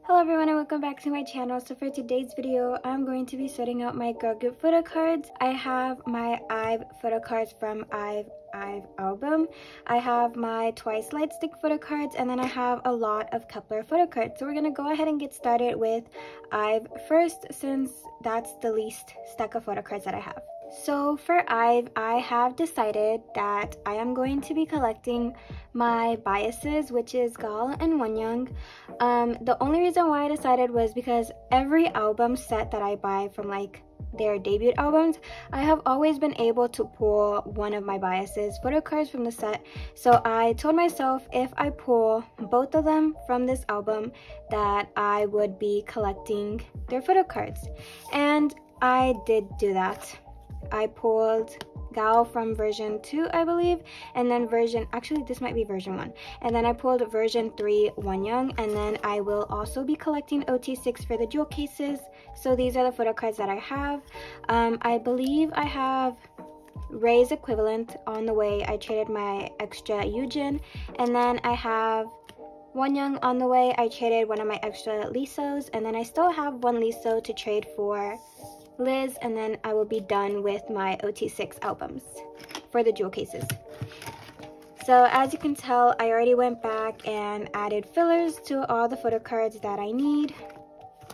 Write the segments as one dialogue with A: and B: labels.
A: Hello everyone and welcome back to my channel. So for today's video, I'm going to be setting out my girl group photo cards. I have my IVE photo cards from IVE album. I have my Twice light stick photo cards, and then I have a lot of Kep1er photo cards. So we're gonna go ahead and get started with IVE first, since that's the least stack of photo cards that I have. So for IVE, I have decided that I am going to be collecting my biases, which is Gal and Wonyoung. The only reason why I decided was because every album set that I buy from like their debut albums, I have always been able to pull one of my biases photo cards from the set. So I told myself if I pull both of them from this album that I would be collecting their photo cards, and I did do that. I pulled Gal from version 2, I believe, and then actually this might be version 1, and then I pulled version 3 Wonyoung, and then I will also be collecting OT6 for the jewel cases. So these are the photo cards that I have. I believe I have Ray's equivalent on the way. I traded my extra Yujin, and then I have Wonyoung on the way. I traded one of my extra Lisos, and then I still have one Liso to trade for Liz, and then I will be done with my OT6 albums for the jewel cases. So as you can tell, I already went back and added fillers to all the photo cards that I need,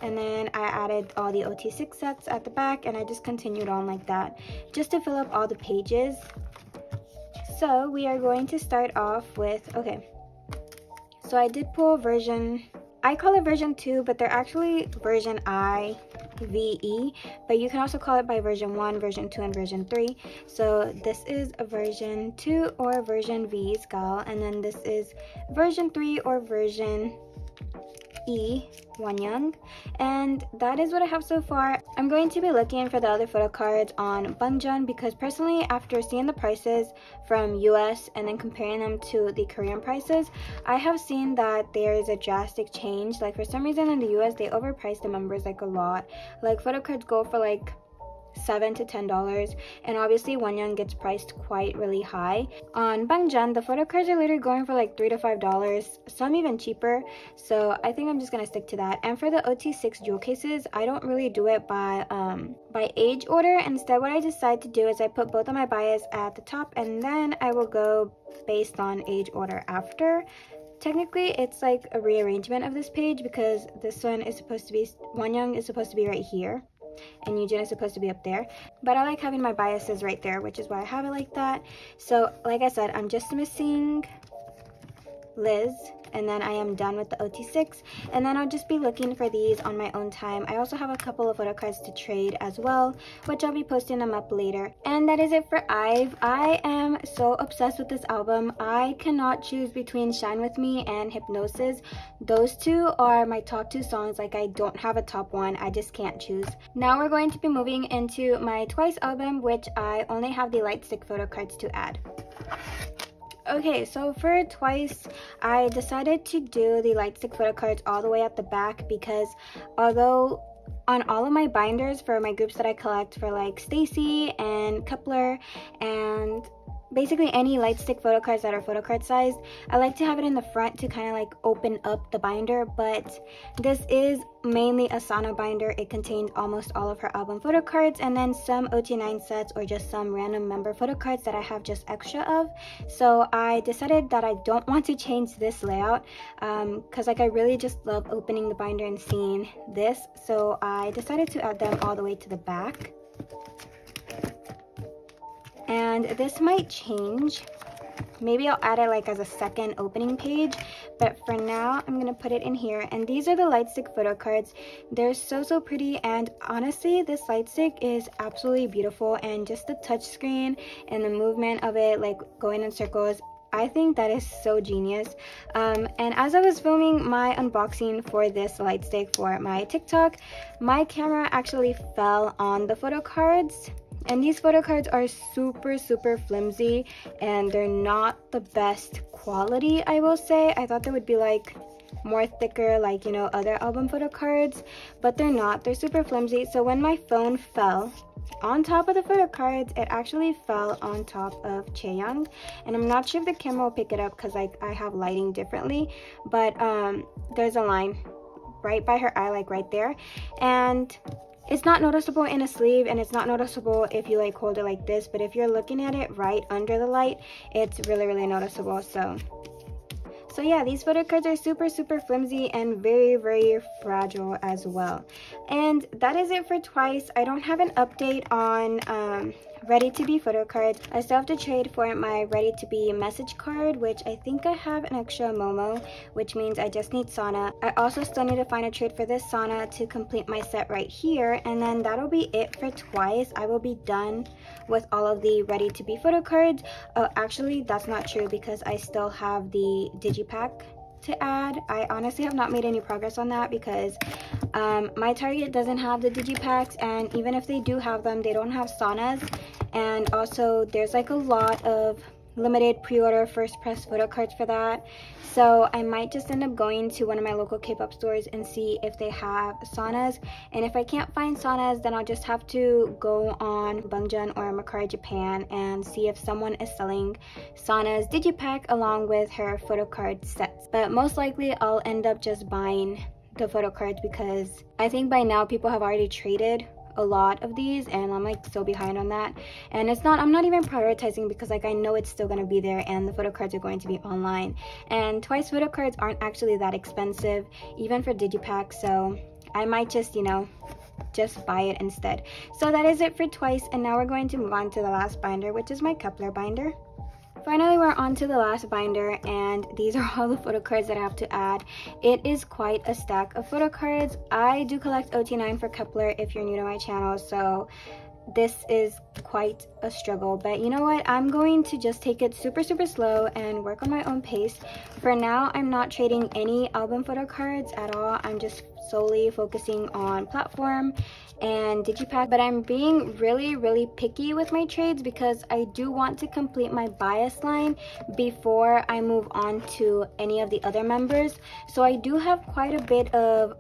A: and then I added all the OT6 sets at the back, and I just continued on like that just to fill up all the pages. So we are going to start off with, okay, so I did pull I call it version 2, but they're actually version IVE, but you can also call it by version 1, version 2, and version 3. So this is a version 2 or version V Gal, and then this is version 3 or version E Wonyoung, and that is what I have so far. I'm going to be looking for the other photo cards on Bunjun, because personally, after seeing the prices from US and then comparing them to the Korean prices, I have seen that there is a drastic change. Like for some reason in the US, they overprice the members like a lot. Like photo cards go for like $7 to $10, and obviously Wonyoung gets priced quite really high. On Bunjun, the photo cards are literally going for like $3 to $5, some even cheaper, so I think I'm just gonna stick to that. And for the OT6 jewel cases, I don't really do it by age order. Instead, what I decide to do is I put both of my bias at the top, and then I will go based on age order after. Technically, it's like a rearrangement of this page, because this one is supposed to be, Wonyoung is supposed to be right here, and Yujin is supposed to be up there, but I like having my biases right there, which is why I have it like that. So like I said, I'm just missing Liz, and then I am done with the OT6, and then I'll just be looking for these on my own time. I also have a couple of photo cards to trade as well, which I'll be posting them up later. And that is it for IVE. I am so obsessed with this album. I cannot choose between Shine With Me and Hypnosis. Those two are my top 2 songs. Like, I don't have a top 1, I just can't choose. Now we're going to be moving into my Twice album, which I only have the light stick photo cards to add. Okay, so for Twice, I decided to do the light stick photo cards all the way at the back, because although on all of my binders for my groups that I collect for like STAYC and Kep1er and basically any light stick photo cards that are photo card sized, I like to have it in the front to kind of like open up the binder. But this is mainly a Sana binder. It contained almost all of her album photo cards, and then some OT9 sets or just some random member photo cards that I have just extra of. So I decided that I don't want to change this layout, because like I really just love opening the binder and seeing this. So I decided to add them all the way to the back. And this might change. Maybe I'll add it like as a second opening page, but for now I'm gonna put it in here. And these are the light stick photo cards. They're so pretty, and honestly this light stick is absolutely beautiful, and just the touch screen and the movement of it, like going in circles, I think that is so genius. And as I was filming my unboxing for this light stick for my TikTok, my camera actually fell on the photo cards. And these photo cards are super flimsy, and they're not the best quality, I will say. I thought they would be like more thicker, like, you know, other album photo cards, but they're not. They're super flimsy. So when my phone fell on top of the photo cards, it actually fell on top of Chaeyoung, and I'm not sure if the camera will pick it up because like I have lighting differently, but there's a line right by her eye, like right there. And it's not noticeable in a sleeve, and it's not noticeable if you like hold it like this, but if you're looking at it right under the light, it's really, really noticeable. So yeah, these photo cards are super, super flimsy and very, very fragile as well. And that is it for Twice. I don't have an update on Ready to Be photo cards. I still have to trade for my Ready to Be message card, which I think I have an extra Momo, which means I just need Sana. I also still need to find a trade for this Sana to complete my set right here, and then that'll be it for Twice. I will be done with all of the Ready to Be photo cards. Actually, that's not true because I still have the Digipack to add. I honestly have not made any progress on that because my Target doesn't have the Digipacks, and even if they do have them, they don't have Sanas. And also there's like a lot of limited pre-order first press photo cards for that, so I might just end up going to one of my local K-pop stores and see if they have Sanas. And if I can't find Sanas, then I'll just have to go on Bungjun or Mercari Japan and see if someone is selling Sana's Digipack along with her photo card sets. But most likely I'll end up just buying the photo cards because I think by now people have already traded a lot of these, and I'm like so behind on that. And I'm not even prioritizing because like I know it's still gonna be there and the photo cards are going to be online, and Twice photo cards aren't actually that expensive even for Digipack, so I might just, you know, just buy it instead. So that is it for Twice, and now we're going to move on to the last binder, which is my Kepler binder. Finally, we're on to the last binder, and these are all the photo cards that I have to add. It is quite a stack of photo cards. I do collect OT9 for Kepler if you're new to my channel, so this is quite a struggle. But you know what? I'm going to just take it super, super slow and work on my own pace. For now, I'm not trading any album photo cards at all. I'm just solely focusing on platform and Digipack, but I'm being really, really picky with my trades because I do want to complete my bias line before I move on to any of the other members. So I do have quite a bit of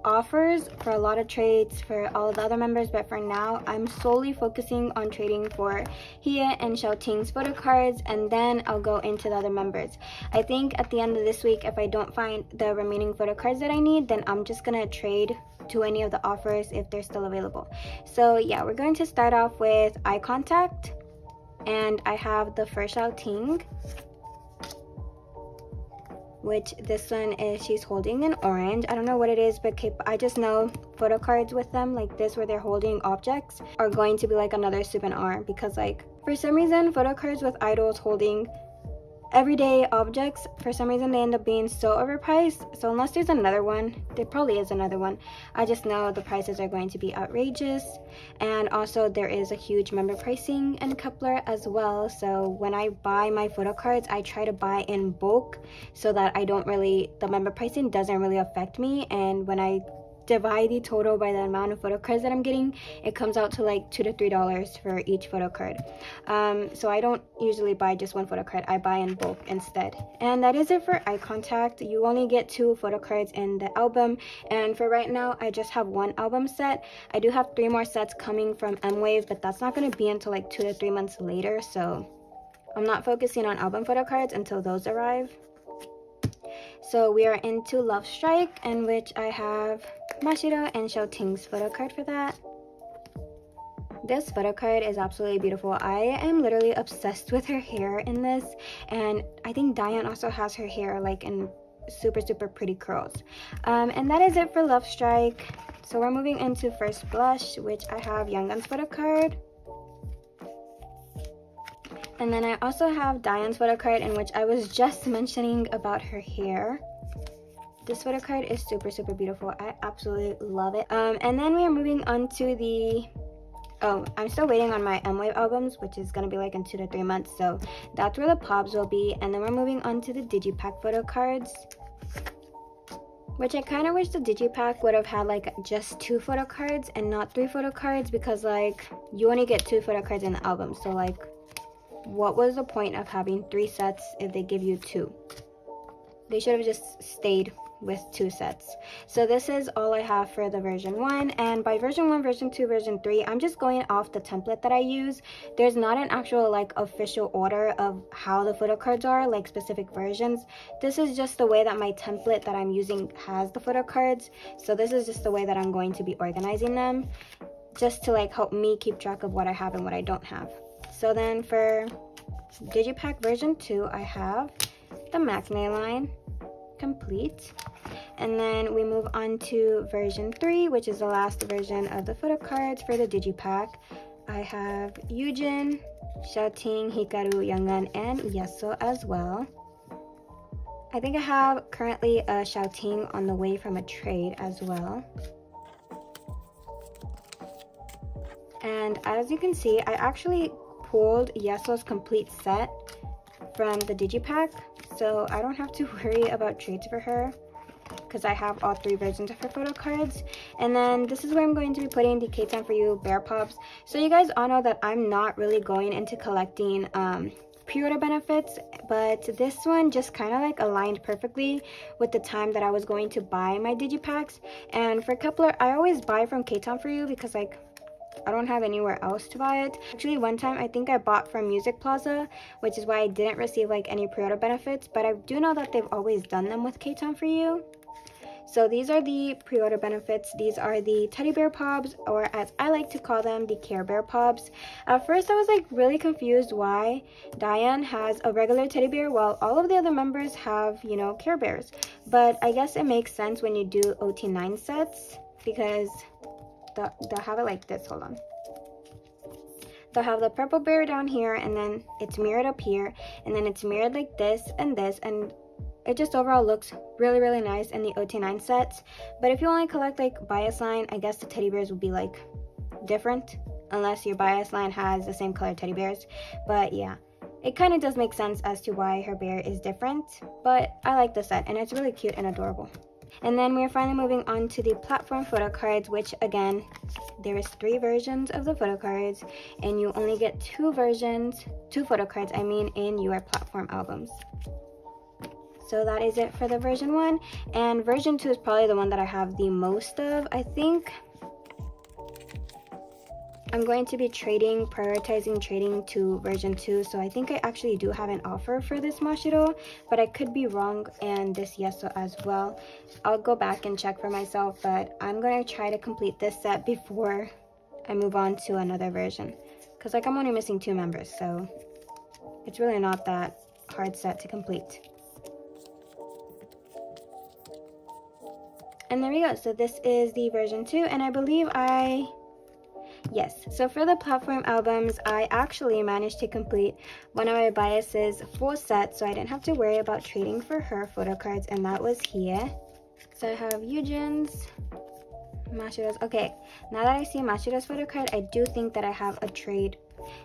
A: offers for a lot of trades for all of the other members, but for now I'm solely focusing on trading for Hye and Xiaoting's photo cards, and then I'll go into the other members. I think at the end of this week, if I don't find the remaining photo cards that I need, then I'm just gonna trade to any of the offers if they're still available. So yeah, we're going to start off with Eye Contact, and I have the first Xiaoting, which this one is, she's holding an orange. I don't know what it is, but I just know photo cards with them like this where they're holding objects are going to be like another Subin R, because like for some reason photo cards with idols holding everyday objects, for some reason they end up being so overpriced. So unless there's another one, there probably is another one, I just know the prices are going to be outrageous. And also there is a huge member pricing in Kepler as well, so when I buy my photo cards I try to buy in bulk so that the member pricing doesn't really affect me, and when I divide the total by the amount of photo cards that I'm getting, it comes out to like $2 to $3 for each photo card. So I don't usually buy just one photo card, I buy in bulk instead. And that is it for Eye Contact. You only get 2 photo cards in the album, and for right now I just have 1 album set. I do have 3 more sets coming from M-Wave, but that's not going to be until like 2 to 3 months later, so I'm not focusing on album photo cards until those arrive. So we are into Love Strike, in which I have Mashiro and Xiaoting's photo card for that. This photo card is absolutely beautiful. I am literally obsessed with her hair in this, and I think Diane also has her hair like in super, super pretty curls. And that is it for Love Strike. So we're moving into First Blush, which I have Younggun's photo card. And then I also have Diane's photo card, in which I was just mentioning about her hair. This photo card is super, super beautiful. I absolutely love it. And then we are moving on to the... Oh, I'm still waiting on my M-Wave albums, which is going to be like in 2 to 3 months. So that's where the Pobs will be. And then we're moving on to the Digipack photo cards, which I kind of wish the Digipack would have had like just 2 photo cards and not 3 photo cards, because like you only get 2 photo cards in the album. So like, what was the point of having 3 sets if they give you 2? They should have just stayed with 2 sets. So this is all I have for the version 1, and by version 1, version 2, version 3, I'm just going off the template that I use. There's not an actual like official order of how the photo cards are, like specific versions. This is just the way that my template that I'm using has the photo cards. So this is just the way that I'm going to be organizing them, just to like help me keep track of what I have and what I don't have. So then for Digipack version 2, I have the Maknae line complete, and then we move on to version 3, which is the last version of the photo cards for the Digipack. I have Yujin, Xiaoting, Hikaru, Youngun, and Yeso as well. I think I have currently a Xiaoting on the way from a trade as well. And as you can see, I actually pulled Yeso's complete set from the Digipack, so I don't have to worry about trades for her because I have all 3 versions of her photo cards. And then this is where I'm going to be putting the K-Time4U Bear Pops. So you guys all know that I'm not really going into collecting pre-order benefits, but this one just kind of like aligned perfectly with the time that I was going to buy my Digipacks. And for Kepler, I always buy from K-Time4U because like I don't have anywhere else to buy it. Actually, one time I think I bought from Music Plaza, which is why I didn't receive like any pre-order benefits, but I do know that they've always done them with K-Time4U. So these are the pre-order benefits. These are the teddy bear pops, or as I like to call them, the Care Bear pops. At first I was like really confused why Diane has a regular teddy bear while all of the other members have, you know, Care Bears. But I guess it makes sense when you do OT9 sets, because they'll have it like this. Hold on. They'll have the purple bear down here, and then it's mirrored up here, and then it's mirrored like this, and it just overall looks really, really nice in the OT9 sets. But if you only collect like bias line, I guess the teddy bears would be like different, unless your bias line has the same color teddy bears. But yeah, it kind of does make sense as to why her bear is different, but I like the set, and it's really cute and adorable. And then we're finally moving on to the platform photo cards, which again, there is 3 versions of the photo cards, and you only get 2 photo cards, I mean, in your platform albums. So that is it for the version 1, and version 2 is probably the one that I have the most of. I think I'm going to be prioritizing trading to version 2, so I think I actually do have an offer for this Mashiro, but I could be wrong, and this Yeso as well. I'll go back and check for myself, but I'm going to try to complete this set before I move on to another version, because like I'm only missing 2 members, so it's really not that hard set to complete. And there we go. So this is the version 2, and I believe yes, so for the platform albums, I actually managed to complete one of my biases full set, so I didn't have to worry about trading for her photo cards, and that was here. So I have Yujin's, Mashiro's. Okay, now that I see Mashiro's photo card, I do think that I have a trade,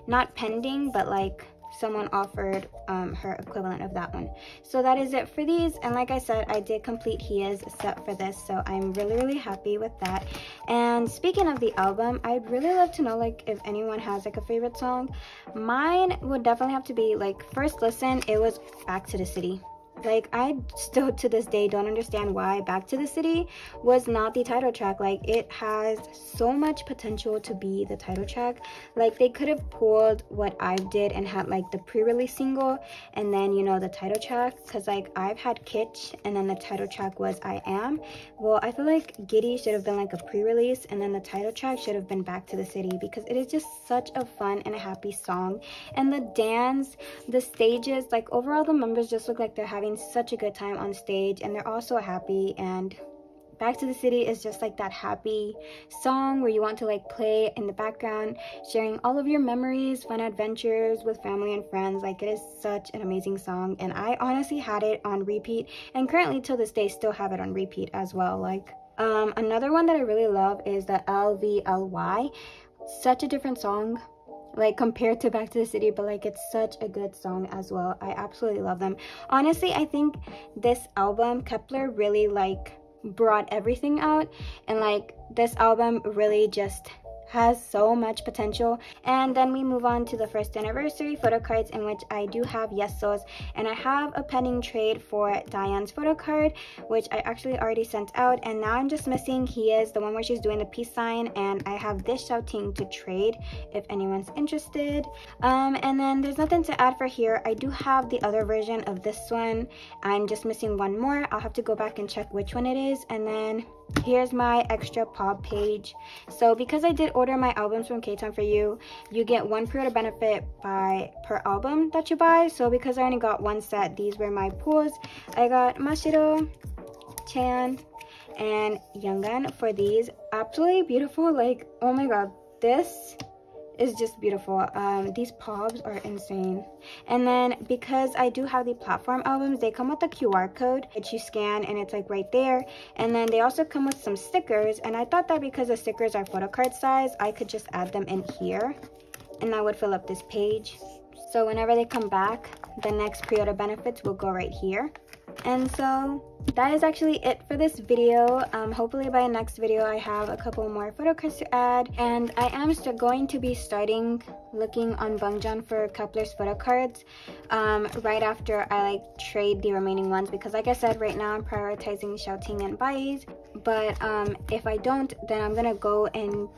A: not pending, but like someone offered her equivalent of that one. So that is it for these, and like I said, I did complete Hia's set for this, so I'm really, really happy with that. And speaking of the album, I'd really love to know like if anyone has like a favorite song. Mine would definitely have to be like, first listen, it was Back to the City. Like, I still to this day don't understand why Back to the City was not the title track. Like, it has so much potential to be the title track. Like, they could have pulled what I did and had like the pre-release single and then, you know, the title track, because like I've had Kitsch and then the title track was I Am. Well, I feel like Giddy should have been like a pre-release, and then the title track should have been Back to the City, because it is just such a fun and a happy song. And the dance, the stages, like overall the members just look like they're having such a good time on stage, and they're all so happy. And Back to the City is just like that happy song where you want to like play in the background, sharing all of your memories, fun adventures with family and friends. Like, it is such an amazing song, and I honestly had it on repeat, and currently till this day still have it on repeat as well. Like, another one that I really love is the LVLY. Such a different song, like compared to Back to the City, but like it's such a good song as well. I absolutely love them. Honestly, I think this album, Kepler, really like brought everything out, and like this album really just has so much potential. And then we move on to the 1st anniversary photo cards, in which I do have Yesos, and I have a pending trade for Diane's photo card, which I actually already sent out, and now I'm just missing He-Is, the one where she's doing the peace sign, and I have this Xiaoting to trade if anyone's interested. And then there's nothing to add for here. I do have the other version of this one. I'm just missing one more. I'll have to go back and check which one it is. And then here's my extra POB page. So because I did order my albums from K-Town4u, you get 1 pre-order benefit per album that you buy. So because I only got 1 set, these were my pulls. I got Mashiro, Chan, and Youngan for these. Absolutely beautiful. Like, oh my god, this is just beautiful. These POBs are insane. And then because I do have the platform albums, they come with a QR code that you scan, and it's like right there. And then they also come with some stickers, and I thought that because the stickers are photo card size, I could just add them in here and that would fill up this page. So whenever they come back, the next pre-order benefits will go right here. And so that is actually it for this video. Hopefully by next video I have a couple more photo cards to add, and I am still going to be starting looking on Bangjan for Kep1er's photo cards right after I trade the remaining ones, because like I said, right now I'm prioritizing Xiaoting and Bai's. But if I don't, then I'm gonna go and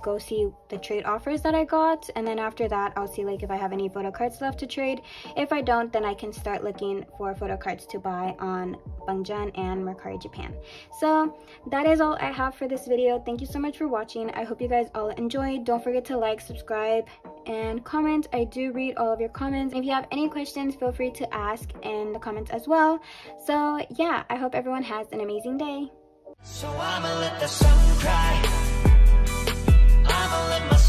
A: go see the trade offers that I got, and then after that I'll see if I have any photo cards left to trade. If I don't, then I can start looking for photo cards to buy on Bangjan and Mercari Japan. So that is all I have for this video. Thank you so much for watching. I hope you guys all enjoyed. Don't forget to like, subscribe, and comment. I do read all of your comments. If you have any questions, feel free to ask in the comments as well. So yeah, I hope everyone has an amazing day.
B: So I'ma let the sun cry, I'ma let my